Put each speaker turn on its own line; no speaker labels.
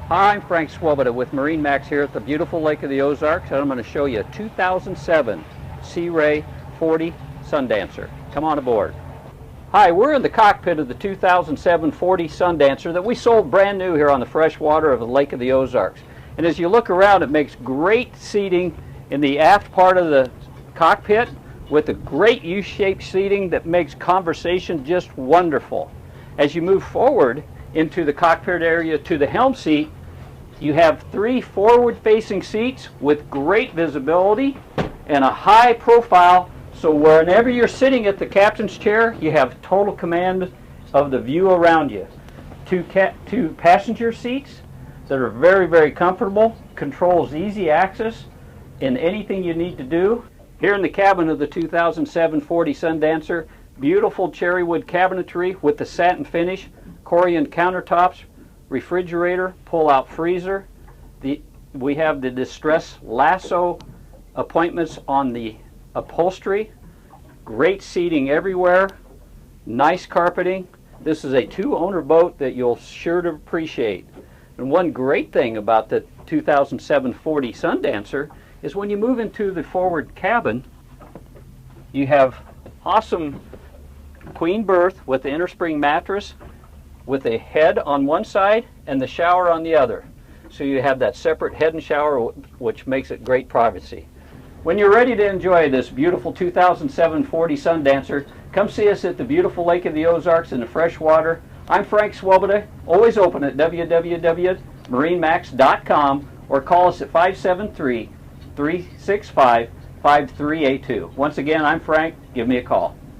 Hi, I'm Frank Svoboda with MarineMax here at the beautiful Lake of the Ozarks, and I'm going to show you a 2007 Sea Ray 40 Sundancer. Come on aboard. Hi, we're in the cockpit of the 2007 40 Sundancer that we sold brand new here on the fresh water of the Lake of the Ozarks. And as you look around, it makes great seating in the aft part of the cockpit with a great U-shaped seating that makes conversation just wonderful. As you move forward into the cockpit area to the helm seat, you have 3 forward-facing seats with great visibility and a high profile, so whenever you're sitting at the captain's chair, you have total command of the view around you. 2 passenger seats that are very, very comfortable, controls easy access in anything you need to do. Here in the cabin of the 2007 40 Sundancer, beautiful cherry wood cabinetry with the satin finish, Corian countertops, refrigerator, pull-out freezer. We have the distress lasso appointments on the upholstery. Great seating everywhere. Nice carpeting. This is a 2-owner boat that you'll sure to appreciate. And one great thing about the 2007 40 Sundancer is when you move into the forward cabin, you have awesome queen berth with the innerspring mattress, with a head on one side and the shower on the other. So you have that separate head and shower, which makes it great privacy. When you're ready to enjoy this beautiful 2007 40 Sundancer, come see us at the beautiful Lake of the Ozarks in the fresh water. I'm Frank Svoboda, always open at www.marinemax.com, or call us at 573-365-5382. Once again, I'm Frank. Give me a call.